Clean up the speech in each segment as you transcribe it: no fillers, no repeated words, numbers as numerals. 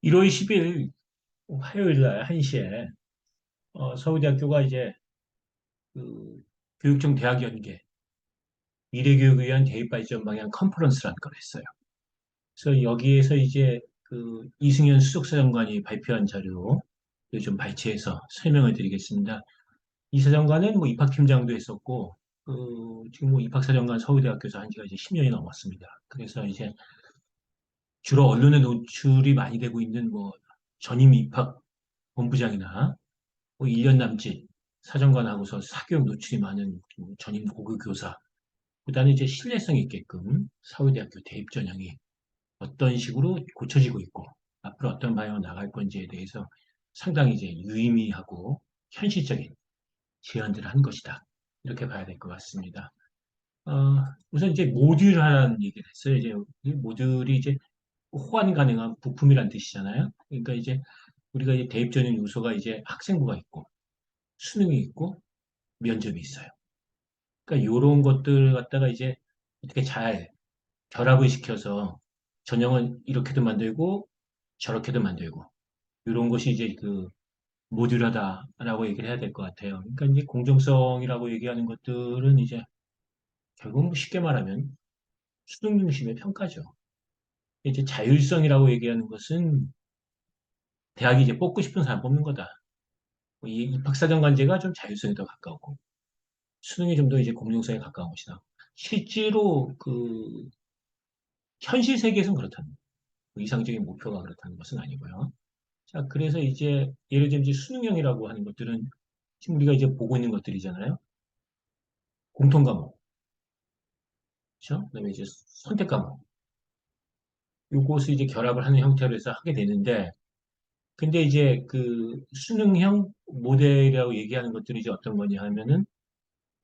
1월 10일 화요일 날 1시에 서울대학교가 이제 그 교육청 대학 연계 미래교육을 위한 대입 발전 방향 컨퍼런스라는 걸 했어요. 그래서 여기에서 이제 그 이승현 수석사장관이 발표한 자료를 좀 발췌해서 설명을 드리겠습니다. 이 사장관은 뭐 입학팀장도 했었고 지금 뭐 입학사정관 서울대학교에서 한 지가 이제 10년이 넘었습니다. 그래서 이제 주로 언론에 노출이 많이 되고 있는 뭐 전임 입학 본부장이나 뭐 1년 남짓 사정관하고서 사교육 노출이 많은 전임 고교 교사, 그다음에 이제 신뢰성 있게끔 서울대학교 대입 전형이 어떤 식으로 고쳐지고 있고 앞으로 어떤 방향으로 나갈 건지에 대해서 상당히 이제 유의미하고 현실적인 제안들을 한 것이다. 이렇게 봐야 될 것 같습니다. 어, 우선 이제 모듈화라는 얘기를 했어요. 이제 이 모듈이 이제 호환 가능한 부품이란 뜻이잖아요. 그러니까 이제 우리가 이제 대입 전형 요소가 이제 학생부가 있고 수능이 있고 면접이 있어요. 그러니까 이런 것들 갖다가 이제 어떻게 잘 결합을 시켜서 전형은 이렇게도 만들고 저렇게도 만들고 이런 것이 이제 그 모듈하다라고 얘기를 해야 될 것 같아요. 그러니까 이제 공정성이라고 얘기하는 것들은 이제 결국 뭐 쉽게 말하면 수능 중심의 평가죠. 이제 자율성이라고 얘기하는 것은 대학이 이제 뽑고 싶은 사람 뽑는 거다. 이 입학사정관제가 좀 자율성에 더 가까웠고 수능이 좀 더 이제 공정성에 가까운 것이다. 실제로 그 현실 세계에서는 그렇다는 거예요. 이상적인 목표가 그렇다는 것은 아니고요. 자, 그래서 이제 예를 들면 이제 수능형이라고 하는 것들은 지금 우리가 이제 보고 있는 것들이잖아요. 공통 과목, 그렇죠? 그다음에 이제 선택 과목. 요것을 이제 결합을 하는 형태로 해서 하게 되는데, 근데 이제 그 수능형 모델이라고 얘기하는 것들이 이제 어떤 거냐 하면은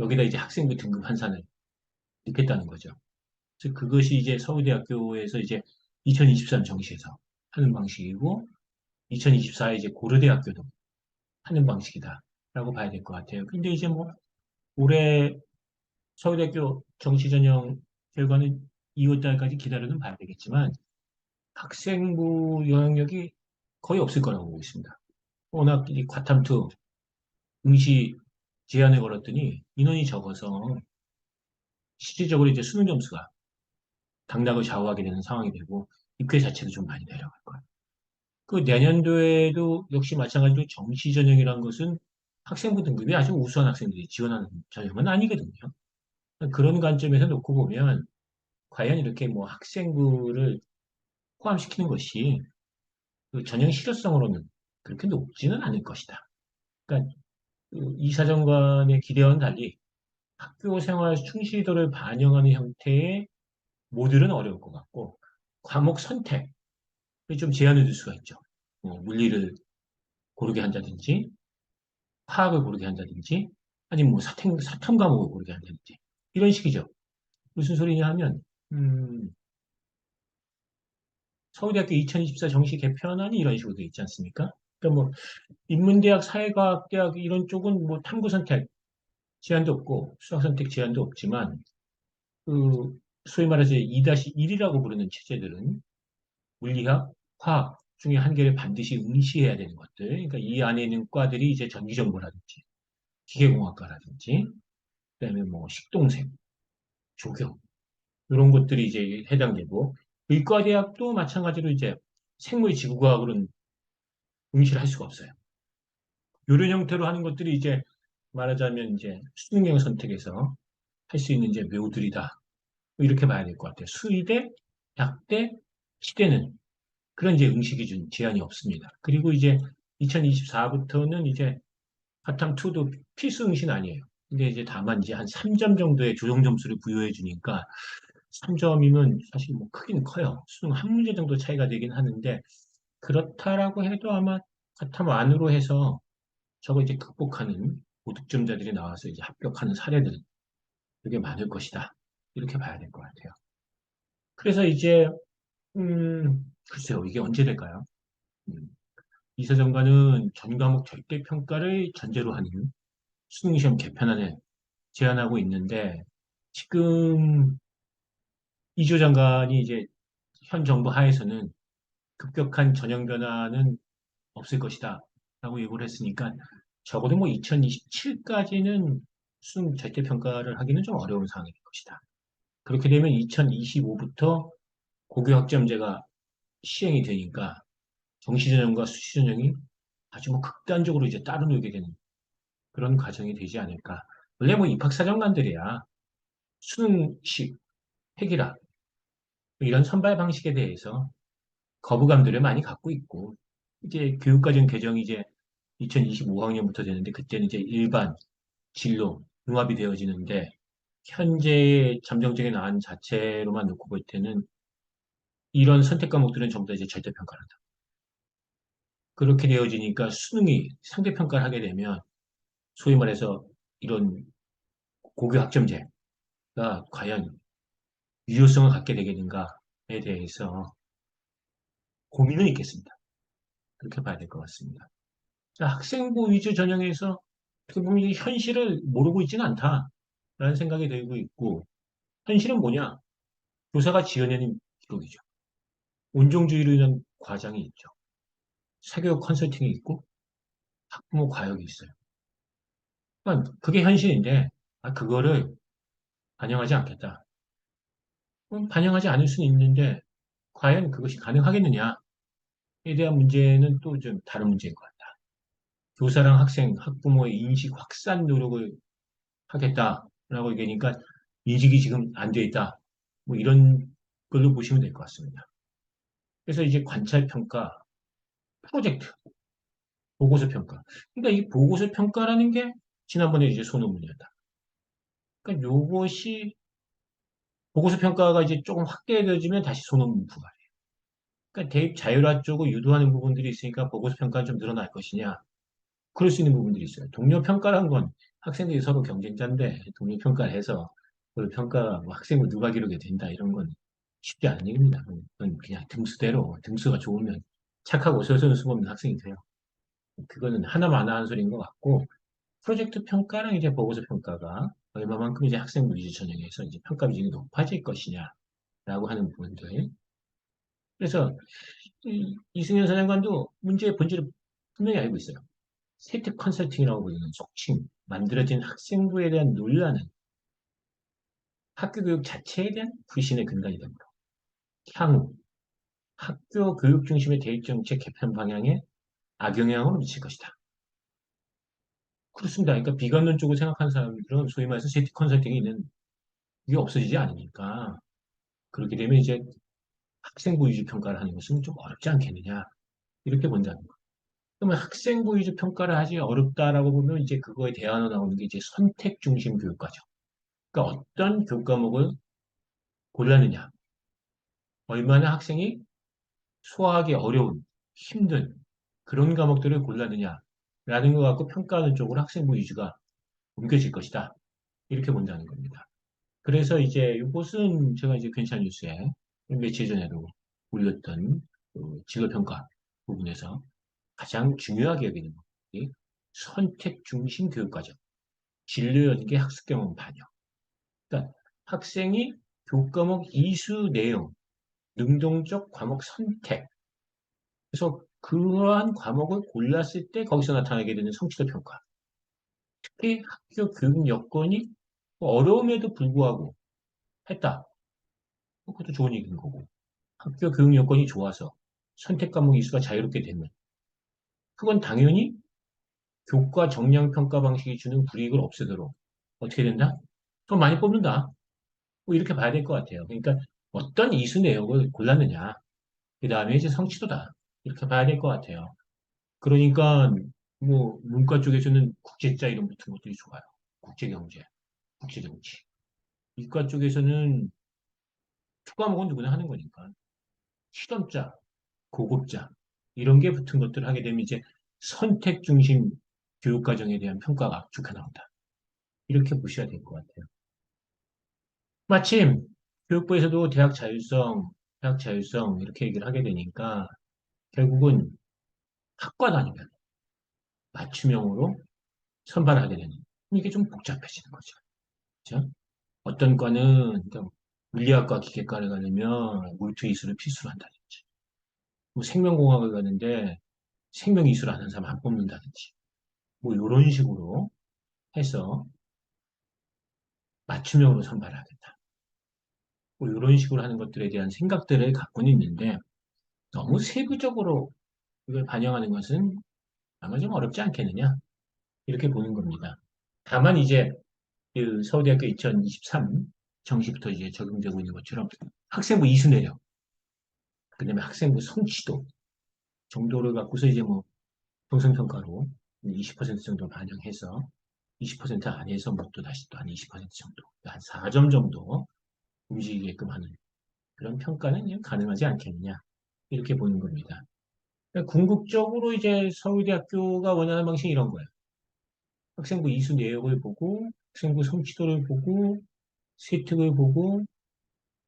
여기다 이제 학생부 등급 환산을 넣겠다는 거죠. 그래서 그것이 이제 서울대학교에서 이제 2023 정시에서 하는 방식이고, 2024에 이제 고려대학교도 하는 방식이다라고 봐야 될 것 같아요. 근데 이제 뭐 올해 서울대학교 정시전형 결과는 2월 달까지 기다려는 봐야 되겠지만 학생부 영향력이 거의 없을 거라고 보고 있습니다. 워낙 이 과탐투 응시 제한을 걸었더니 인원이 적어서 실질적으로 이제 수능 점수가 당락을 좌우하게 되는 상황이 되고 입회 자체도 좀 많이 내려갈 거예요. 그 내년도에도 역시 마찬가지로 정시 전형이라는 것은 학생부 등급이 아주 우수한 학생들이 지원하는 전형은 아니거든요. 그런 관점에서 놓고 보면 과연 이렇게 뭐 학생부를 포함시키는 것이 그 전형 실효성으로는 그렇게 높지는 않을 것이다. 그러니까 그 이사정관의 기대와는 달리 학교 생활 충실도를 반영하는 형태의 모듈은 어려울 것 같고 과목 선택을 좀 제한해 둘 수가 있죠. 뭐 물리를 고르게 한다든지 화학을 고르게 한다든지 아니면 뭐 사탐 과목을 고르게 한다든지 이런 식이죠. 무슨 소리냐 하면 서울대학교 2024 정시 개편안이 이런 식으로 돼 있지 않습니까? 그러니까 뭐 인문대학, 사회과학대학 이런 쪽은 뭐 탐구 선택 제한도 없고 수학 선택 제한도 없지만 그 소위 말해서 2-1이라고 부르는 체제들은 물리학, 화학 중에 한 개를 반드시 응시해야 되는 것들. 그러니까 이 안에 있는 과들이 이제 전기정보라든지 기계공학과라든지 그다음에 뭐 식동생, 조경 이런 것들이 이제 해당되고 의과대학도 마찬가지로 이제 생물 지구과학으로는 응시를 할 수가 없어요. 이런 형태로 하는 것들이 이제 말하자면 이제 수능형 선택에서 할 수 있는 이제 묘들이다. 이렇게 봐야 될 것 같아요. 수의대, 약대, 치대는 그런 이제 응시 기준 제한이 없습니다. 그리고 이제 2024부터는 이제 바탕2도 필수 응시는 아니에요. 근데 이제 다만 이제 한 3점 정도의 조정 점수를 부여해 주니까 3점이면 사실 뭐 크긴 커요. 수능 한 문제 정도 차이가 되긴 하는데 그렇다라고 해도 아마 바탕 안으로 해서 저거 이제 극복하는 고득점자들이 나와서 이제 합격하는 사례들은 되게 많을 것이다. 이렇게 봐야 될 것 같아요. 그래서 이제 글쎄요, 이게 언제 될까요? 음, 이사정관은 전 과목 절대 평가를 전제로 하는 수능시험 개편안을 제안하고 있는데 지금 이조 장관이 이제 현 정부 하에서는 급격한 전형 변화는 없을 것이다. 라고 예고를 했으니까 적어도 뭐 2027까지는 수능 절대평가를 하기는 좀 어려운 상황일 것이다. 그렇게 되면 2025부터 고교학점제가 시행이 되니까 정시전형과 수시전형이 아주 뭐 극단적으로 이제 따로 놀게 되는 그런 과정이 되지 않을까. 원래 뭐 입학사정관들이야 수능식, 핵이라 이런 선발 방식에 대해서 거부감들을 많이 갖고 있고 이제 교육과정 개정이 이제 2025학년부터 되는데 그때는 이제 일반 진로 융합이 되어지는데 현재의 잠정적인 안 자체로만 놓고 볼 때는 이런 선택 과목들은 전부 다 이제 절대평가한다. 그렇게 되어지니까 수능이 상대평가를 하게 되면 소위 말해서 이런 고교 학점제가 과연 유효성을 갖게 되겠는가에 대해서 고민은 있겠습니다. 그렇게 봐야 될 것 같습니다. 자, 학생부 위주 전형에서 어떻게 보면 이 현실을 모르고 있지는 않다라는 생각이 들고 있고 현실은 뭐냐? 교사가 지어내는 기록이죠. 온종주의로 인한 과장이 있죠. 사교육 컨설팅이 있고 학부모 과역이 있어요. 그러니까 그게 현실인데 그거를 반영하지 않겠다. 반영하지 않을 수는 있는데 과연 그것이 가능하겠느냐에 대한 문제는 또 좀 다른 문제인 것 같다. 교사랑 학생, 학부모의 인식 확산 노력을 하겠다라고 얘기하니까 인식이 지금 안 돼 있다. 뭐 이런 걸로 보시면 될 것 같습니다. 그래서 이제 관찰 평가, 프로젝트, 보고서 평가. 그러니까 이 보고서 평가라는 게 지난번에 이제 소논문이었다. 그러니까 요것이 보고서 평가가 이제 조금 확대되어지면 다시 소논문 부과. 그러니까 대입 자율화 쪽을 유도하는 부분들이 있으니까 보고서 평가는 좀 늘어날 것이냐. 그럴 수 있는 부분들이 있어요. 동료 평가란 건 학생들이 서로 경쟁자인데 동료 평가를 해서 그 평가 뭐 학생을 누가 기록이 된다 이런 건 쉽지 않은 일입니다. 그건 그냥 등수대로 등수가 좋으면 착하고 설선수 없는 학생이 돼요. 그거는 하나만 하는 소리인 것 같고 프로젝트 평가랑 이제 보고서 평가가 얼마만큼 이제 학생부 위주 전형에서 이제 평가 비중이 높아질 것이냐라고 하는 부분들. 그래서 이승현 사장관도 문제의 본질을 분명히 알고 있어요. 세특 컨설팅이라고 불리는 속칭 만들어진 학생부에 대한 논란은 학교 교육 자체에 대한 불신의 근간이 되므로 향후 학교 교육 중심의 대입 정책 개편 방향에 악영향을 미칠 것이다. 그렇습니다. 그러니까 비관론적으로 생각하는 사람들은 소위 말해서 세특 컨설팅이 있는 이게 없어지지 않으니까 그렇게 되면 이제 학생부 위주 평가를 하는 것은 좀 어렵지 않겠느냐 이렇게 본다는 거. 그러면 학생부 위주 평가를 하기 어렵다라고 보면 이제 그거에 대안으로 나오는 게 이제 선택 중심 교육과정. 그러니까 어떤 교과목을 골랐느냐, 얼마나 학생이 소화하기 어려운, 힘든 그런 과목들을 골랐느냐라는 것 갖고 평가하는 쪽으로 학생부 위주가 옮겨질 것이다. 이렇게 본다는 겁니다. 그래서 이제 이것은 제가 이제 괜찮은 뉴스에 며칠 전에도 올렸던 그 직업평가 부분에서 가장 중요하게 여기는 것이 선택 중심 교육과정, 진로 연계 학습 경험 반영. 그러니까 학생이 교과목 이수 내용, 능동적 과목 선택. 그래서 그러한 과목을 골랐을 때 거기서 나타나게 되는 성취도 평가. 특히 학교 교육 여건이 어려움에도 불구하고 했다. 그것도 좋은 얘기인 거고. 학교 교육 여건이 좋아서 선택 과목 이수가 자유롭게 되면 그건 당연히 교과 정량 평가 방식이 주는 불이익을 없애도록 어떻게 된다? 더 많이 뽑는다. 뭐 이렇게 봐야 될 것 같아요. 그러니까 어떤 이수 내용을 골랐느냐. 그 다음에 이제 성취도다. 이렇게 봐야 될 것 같아요. 그러니까 뭐 문과 쪽에서는 국제자 이름 붙은 것들이 좋아요. 국제경제, 국제정치. 이과 쪽에서는 특과목은 누구나 하는 거니까 실험자, 고급자 이런 게 붙은 것들을 하게 되면 이제 선택 중심 교육과정에 대한 평가가 좋게 나온다. 이렇게 보셔야 될 것 같아요. 마침 교육부에서도 대학 자율성 이렇게 얘기를 하게 되니까 결국은 학과 단위별 맞춤형으로 선발하게 되는 이게 좀 복잡해지는 거죠. 그죠? 어떤 과는 그러니까 물리학과 기계과를 가려면 물투 이수를 필수로 한다든지 뭐 생명공학을 가는데 생명 이수를 아는 사람 안 뽑는다든지 뭐 이런 식으로 해서 맞춤형으로 선발을 하겠다. 뭐 이런 식으로 하는 것들에 대한 생각들을 갖고는 있는데 너무 세부적으로 이걸 반영하는 것은 아마 좀 어렵지 않겠느냐 이렇게 보는 겁니다. 다만 이제 그 서울대학교 2023 정시부터 이제 적용되고 있는 것처럼 학생부 이수 내역, 그다음에 학생부 성취도 정도를 갖고서 이제 뭐 평성평가로 20% 정도 반영해서 20% 안에서 뭐 또 다시 또 한 20% 정도, 한 4점 정도 움직이게끔 하는 그런 평가는 이제 가능하지 않겠느냐 이렇게 보는 겁니다. 그러니까 궁극적으로 이제 서울대학교가 원하는 방식이 이런 거예요. 학생부 이수 내역을 보고 학생부 성취도를 보고 세특을 보고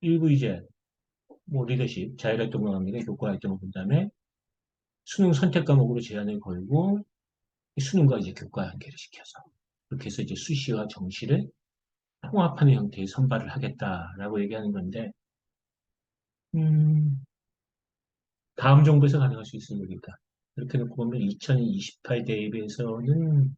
일부 이제 뭐 리더십, 자율활동과 관계된 교과 활동을 본 다음에 수능 선택 과목으로 제한을 걸고 수능과 이제 교과 연계를 시켜서 그렇게 해서 이제 수시와 정시를 통합하는 형태의 선발을 하겠다라고 얘기하는 건데 음, 다음 정부에서 가능할 수 있을 일이다. 이렇게 놓고 보면 2028 대입에서는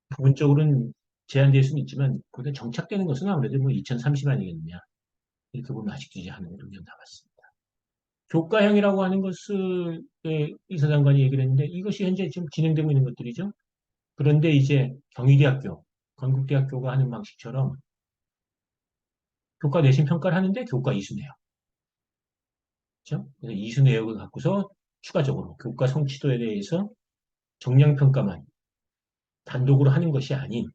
부분적으로는 제한될 수는 있지만 그게 정착되는 것은 아무래도 뭐 2030 아니겠느냐. 이렇게 보면 아직도 이제 한 5년 남았습니다. 교과형이라고 하는 것을 이사장관이 얘기를 했는데 이것이 현재 지금 진행되고 있는 것들이죠. 그런데 이제 경희대학교, 건국대학교가 하는 방식처럼 교과 내신 평가를 하는데 교과 이수 내역. 그렇죠? 그래서 이수 내역을 갖고서 추가적으로 교과 성취도에 대해서 정량 평가만 단독으로 하는 것이 아닌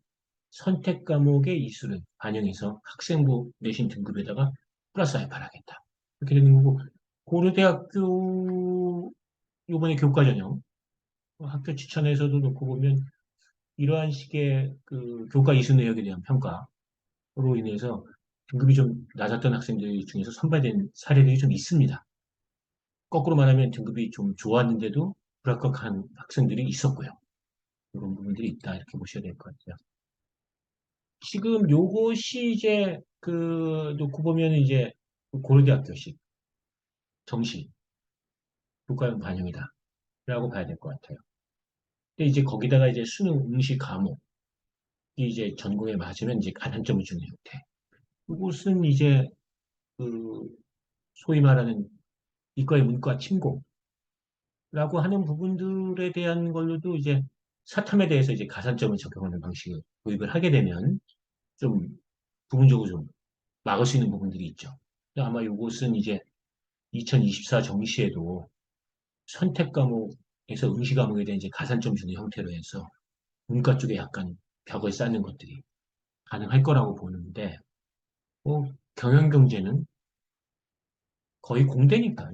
선택 과목의 이수를 반영해서 학생부 내신 등급에다가 플러스 알파를 하겠다. 이렇게 되는 거고 고려대학교 이번에 교과 전형 학교 추천에서도 놓고 보면 이러한 식의 그 교과 이수 내역에 대한 평가로 인해서 등급이 좀 낮았던 학생들 중에서 선발된 사례들이 좀 있습니다. 거꾸로 말하면 등급이 좀 좋았는데도 불합격한 학생들이 있었고요. 이런 부분들이 있다 이렇게 보셔야 될 것 같아요. 지금 요것이 이제 그 놓고 보면 이제 고려대학교식 정시 교과형 반영이다라고 봐야 될 것 같아요. 근데 이제 거기다가 이제 수능 응시 과목이 이제 전공에 맞으면 이제 가산점을 주는 형태. 이것은 이제 그 소위 말하는 이과의 문과 침공이라고 하는 부분들에 대한 걸로도 이제 사탐에 대해서 이제 가산점을 적용하는 방식을 도입을 하게 되면 좀 부분적으로 좀 막을 수 있는 부분들이 있죠. 근데 아마 이것은 이제 2024 정시에도 선택 과목에서 응시 과목에 대한 이제 가산점 주는 형태로 해서 문과 쪽에 약간 벽을 쌓는 것들이 가능할 거라고 보는데, 경영 경제는 거의 공대니까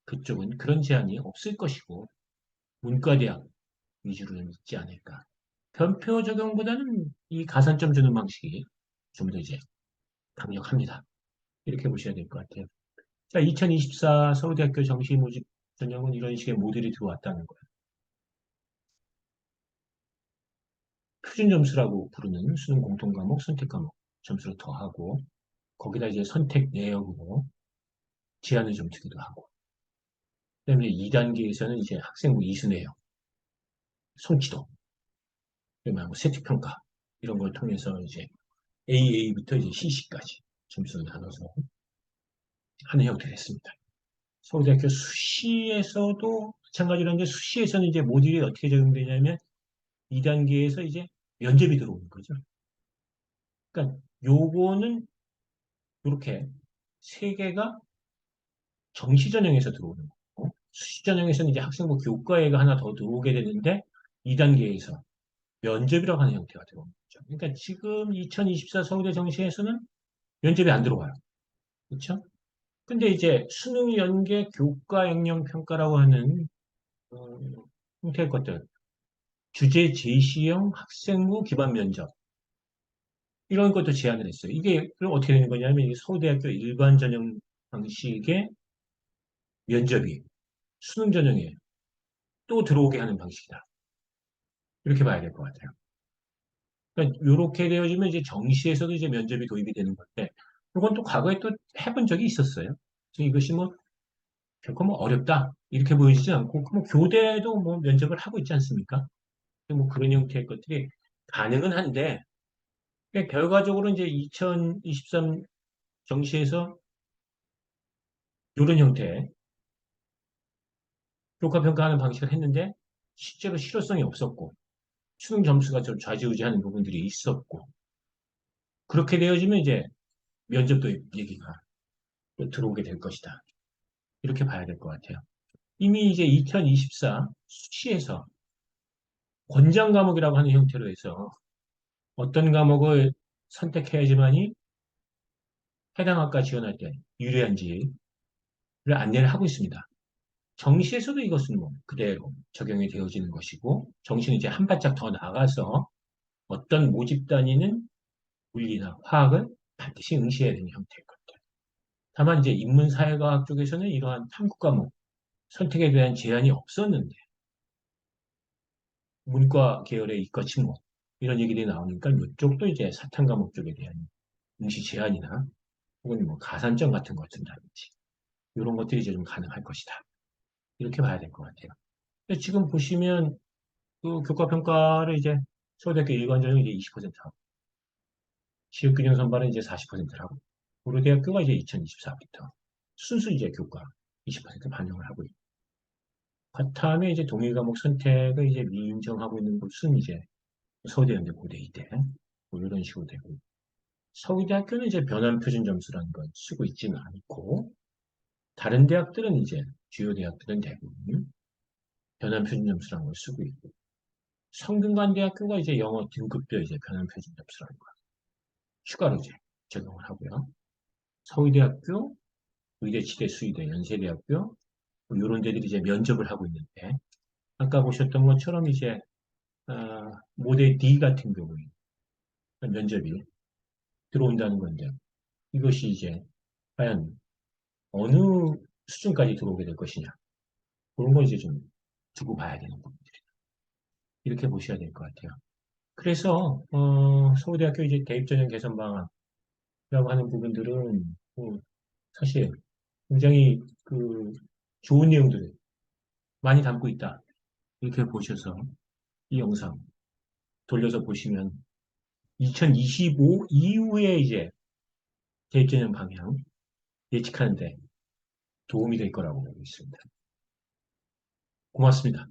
그쪽은 그런 제한이 없을 것이고 문과대학 위주로는 있지 않을까. 변표 적용보다는 이 가산점 주는 방식이 좀 더 이제 강력합니다. 이렇게 보셔야 될 것 같아요. 자, 2024 서울대학교 정시 모집 전형은 이런 식의 모델이 들어왔다는 거예요. 표준 점수라고 부르는 수능 공통 과목, 선택 과목 점수를 더하고 거기다 이제 선택 내역으로 제한을 좀 두기도 하고. 그다음에 2단계에서는 이제 학생부 이수 내역, 성취도, 그리고 세특평가 이런 걸 통해서 이제 AA부터 이제 CC까지 점수를 나눠서 하는 형태를 했습니다. 서울대학교 수시에서도 마찬가지로 하는데 수시에서는 이제 모듈이 어떻게 적용되냐면 2단계에서 이제 면접이 들어오는 거죠. 그러니까 요거는 이렇게 세 개가 정시 전형에서 들어오는 거고 수시 전형에서는 이제 학생부 교과에가 하나 더 들어오게 되는데 2단계에서 면접이라고 하는 형태가 들어오는 거죠. 그러니까 지금 2024 서울대 정시에서는 면접이 안 들어와요. 그렇죠? 근데 이제 수능 연계 교과 역량 평가라고 하는 어, 형태의 것들, 주제 제시형 학생부 기반 면접 이런 것도 제안을 했어요. 이게 그럼 어떻게 되는 거냐면 이게 서울대학교 일반 전형 방식의 면접이 수능 전형에 또 들어오게 하는 방식이다. 이렇게 봐야 될 것 같아요. 그러니까 이렇게 되어지면 이제 정시에서도 이제 면접이 도입이 되는 건데 이건 또 과거에 또 해본 적이 있었어요. 그래서 이것이 뭐 결코 뭐 어렵다 이렇게 보여지지 않고 뭐 교대도 뭐 면접을 하고 있지 않습니까? 뭐 그런 형태의 것들이 가능은 한데 결과적으로 이제 2023 정시에서 이런 형태의 교과평가하는 방식을 했는데 실제로 실효성이 없었고 수능 점수가 좀 좌지우지하는 부분들이 있었고 그렇게 되어지면 이제 면접도 얘기가 또 들어오게 될 것이다. 이렇게 봐야 될 것 같아요. 이미 이제 2024 수시에서 권장 과목이라고 하는 형태로 해서 어떤 과목을 선택해야지만이 해당 학과 지원할 때 유리한지를 안내를 하고 있습니다. 정시에서도 이것은 뭐 그대로 적용이 되어지는 것이고 정시는 이제 한 발짝 더 나가서 어떤 모집 단위는 물리나 화학을 반드시 응시해야 되는 형태일 것들. 다만 이제 인문사회과학 쪽에서는 이러한 탐구 과목 선택에 대한 제한이 없었는데 문과 계열의 이과 침묵 이런 얘기들이 나오니까 이쪽도 이제 사탐 과목 쪽에 대한 응시 제한이나 혹은 뭐 가산점 같은 것 든다든지 이런 것들이 이제 좀 가능할 것이다. 이렇게 봐야 될 것 같아요. 근데 지금 보시면 그 교과평가를 이제 서울대학교 일반 전형이 이제 20% 하고 지역균형 선발은 이제 40%를 하고 고려대학교가 이제 2024부터 순수 이제 교과 20% 반영을 하고 있고 과탐에 이제 동일 과목 선택을 이제 미인정하고 있는 곳은 이제 서울대연대 고대이대 뭐 이런 식으로 되고 서울대학교는 이제 변환 표준 점수라는 걸 쓰고 있지는 않고 다른 대학들은 이제 주요 대학들은 대부분 변환 표준 점수라는 걸 쓰고 있고 성균관대학교가 이제 영어 등급별 이제 변환 표준 점수라는 걸 추가로 이제 적용을 하고요. 서울대학교, 의대치대, 수의대, 연세대학교 뭐 이런 데들이 이제 면접을 하고 있는데 아까 보셨던 것처럼 이제 모델 D 같은 경우에 면접이 들어온다는 건데 이것이 이제 과연 어느 수준까지 들어오게 될 것이냐 그런 거 이제 좀 두고 봐야 되는 부분들이 이렇게 보셔야 될 것 같아요. 그래서 서울대학교 이제 대입전형 개선 방안이라고 하는 부분들은 사실 굉장히 그 좋은 내용들을 많이 담고 있다 이렇게 보셔서 이 영상 돌려서 보시면 2025 이후에 이제 대입전형 방향 예측하는데 도움이 될 거라고 보고 있습니다. 고맙습니다.